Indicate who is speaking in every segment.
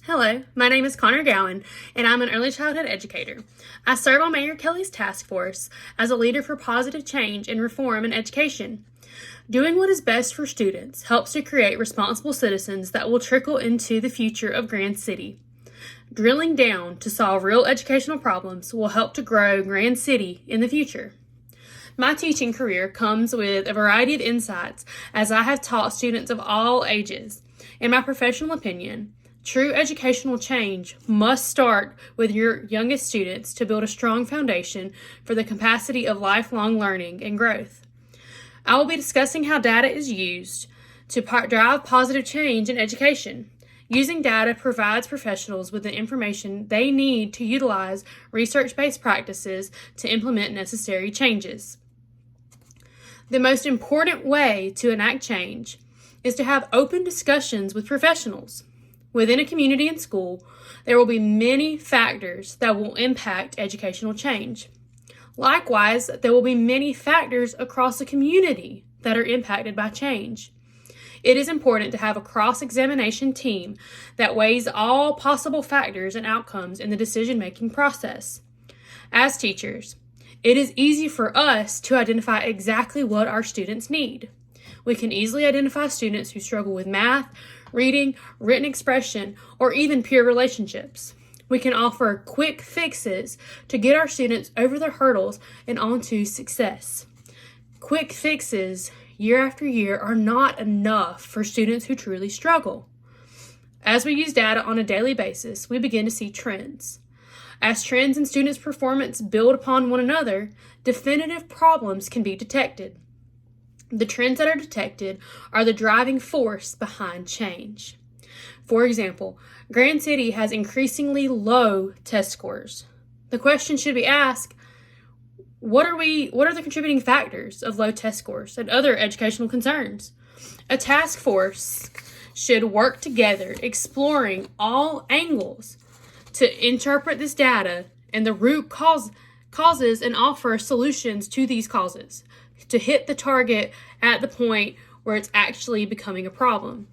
Speaker 1: Hello, my name is Connor Gowan, and I'm an early childhood educator. I serve on Mayor Kelly's task force as a leader for positive change and reform in education. Doing what is best for students helps to create responsible citizens that will trickle into the future of Grand City. Drilling down to solve real educational problems will help to grow Grand City in the future. My teaching career comes with a variety of insights as I have taught students of all ages. In my professional opinion, true educational change must start with your youngest students to build a strong foundation for the capacity of lifelong learning and growth. I will be discussing how data is used to drive positive change in education. Using data provides professionals with the information they need to utilize research-based practices to implement necessary changes. The most important way to enact change is to have open discussions with professionals. Within a community and school, there will be many factors that will impact educational change. Likewise, there will be many factors across the community that are impacted by change. It is important to have a cross-examination team that weighs all possible factors and outcomes in the decision-making process. As teachers, it is easy for us to identify exactly what our students need. We can easily identify students who struggle with math, reading, written expression, or even peer relationships. We can offer quick fixes to get our students over their hurdles and onto success. Quick fixes year after year are not enough for students who truly struggle. As we use data on a daily basis, we begin to see trends. As trends in students' performance build upon one another, definitive problems can be detected. The trends that are detected are the driving force behind change. For example, Grand City has increasingly low test scores. The question should be asked, what are the contributing factors of low test scores and other educational concerns? A task force should work together, exploring all angles to interpret this data and the root causes and offer solutions to these causes, to hit the target at the point where it's actually becoming a problem.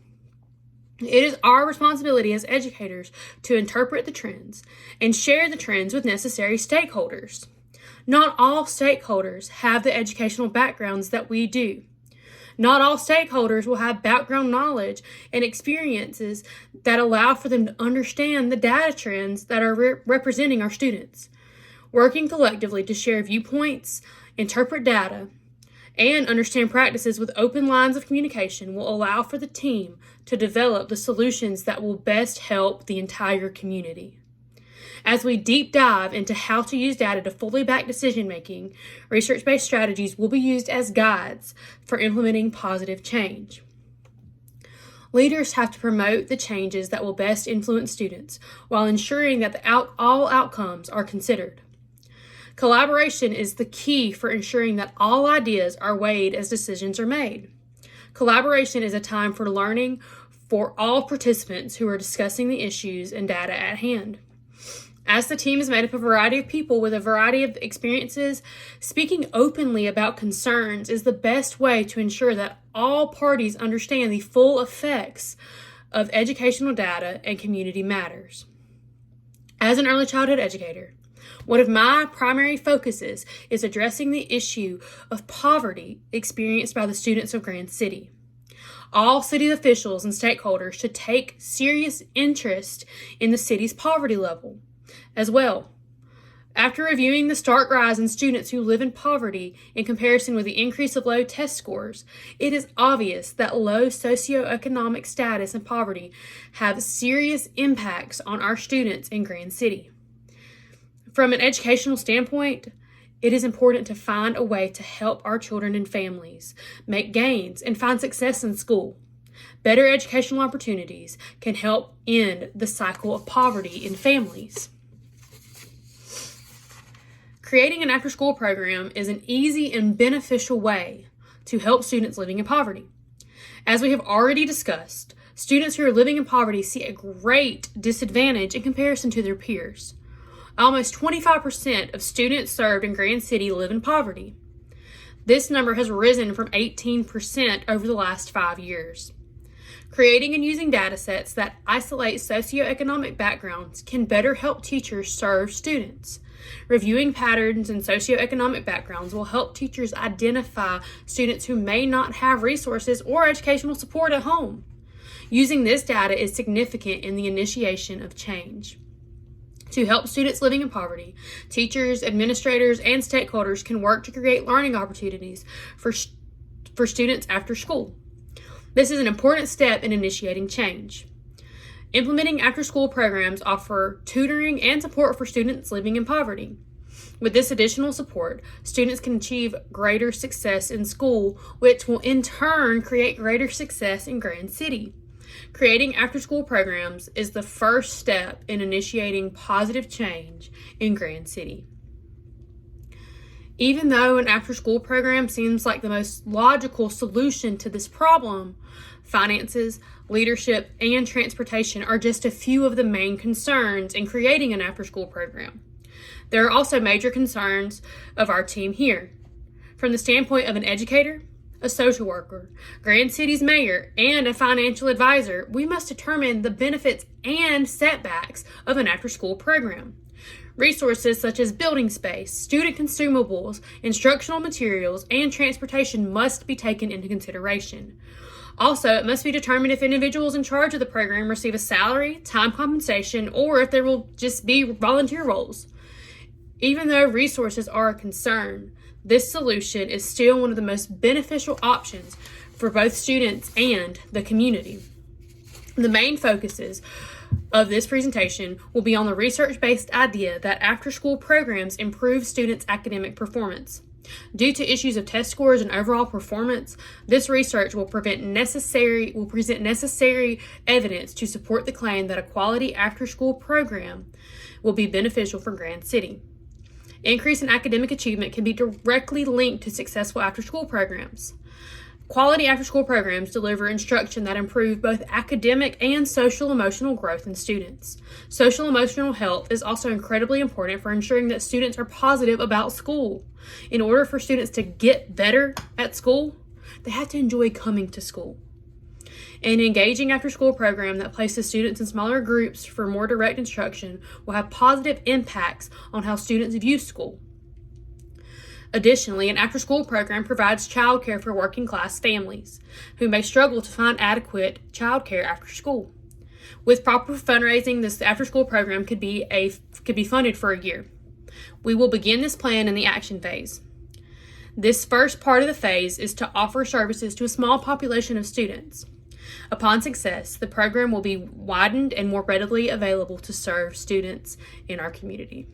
Speaker 1: It is our responsibility as educators to interpret the trends and share the trends with necessary stakeholders. Not all stakeholders have the educational backgrounds that we do. Not all stakeholders will have background knowledge and experiences that allow for them to understand the data trends that are representing our students. Working collectively to share viewpoints, interpret data, and understand practices with open lines of communication will allow for the team to develop the solutions that will best help the entire community. As we deep dive into how to use data to fully back decision-making, research-based strategies will be used as guides for implementing positive change. Leaders have to promote the changes that will best influence students while ensuring that all outcomes are considered. Collaboration is the key for ensuring that all ideas are weighed as decisions are made. Collaboration is a time for learning for all participants who are discussing the issues and data at hand. As the team is made up of a variety of people with a variety of experiences, speaking openly about concerns is the best way to ensure that all parties understand the full effects of educational data and community matters. As an early childhood educator, one of my primary focuses is addressing the issue of poverty experienced by the students of Grand City. All city officials and stakeholders should take serious interest in the city's poverty level as well. After reviewing the stark rise in students who live in poverty in comparison with the increase of low test scores, it is obvious that low socioeconomic status and poverty have serious impacts on our students in Grand City. From an educational standpoint, it is important to find a way to help our children and families make gains and find success in school. Better educational opportunities can help end the cycle of poverty in families. Creating an after-school program is an easy and beneficial way to help students living in poverty. As we have already discussed, students who are living in poverty see a great disadvantage in comparison to their peers. Almost 25% of students served in Grand City live in poverty. This number has risen from 18% over the last 5 years. Creating and using data sets that isolate socioeconomic backgrounds can better help teachers serve students. Reviewing patterns in socioeconomic backgrounds will help teachers identify students who may not have resources or educational support at home. Using this data is significant in the initiation of change. To help students living in poverty, teachers, administrators, and stakeholders can work to create learning opportunities for students after school. This is an important step in initiating change. Implementing after-school programs offer tutoring and support for students living in poverty. With this additional support, students can achieve greater success in school, which will in turn create greater success in Grand City. Creating after-school programs is the first step in initiating positive change in Grand City. Even though an after-school program seems like the most logical solution to this problem, finances, leadership, and transportation are just a few of the main concerns in creating an after-school program. There are also major concerns of our team here. From the standpoint of an educator, a social worker, Grand City's mayor, and a financial advisor, we must determine the benefits and setbacks of an after-school program. Resources such as building space, student consumables, instructional materials, and transportation must be taken into consideration. Also, it must be determined if individuals in charge of the program receive a salary, time compensation, or if there will just be volunteer roles. Even though resources are a concern, this solution is still one of the most beneficial options for both students and the community. The main focuses of this presentation will be on the research-based idea that after-school programs improve students' academic performance. Due to issues of test scores and overall performance, this research will present necessary evidence to support the claim that a quality after-school program will be beneficial for Grand City. Increase in academic achievement can be directly linked to successful after-school programs. Quality after-school programs deliver instruction that improve both academic and social-emotional growth in students. Social-emotional health is also incredibly important for ensuring that students are positive about school. In order for students to get better at school, they have to enjoy coming to school. An engaging after-school program that places students in smaller groups for more direct instruction will have positive impacts on how students view school. Additionally, an after-school program provides childcare for working-class families who may struggle to find adequate childcare after school. With proper fundraising, this after-school program could be funded for a year. We will begin this plan in the action phase. This first part of the phase is to offer services to a small population of students. Upon success, the program will be widened and more readily available to serve students in our community.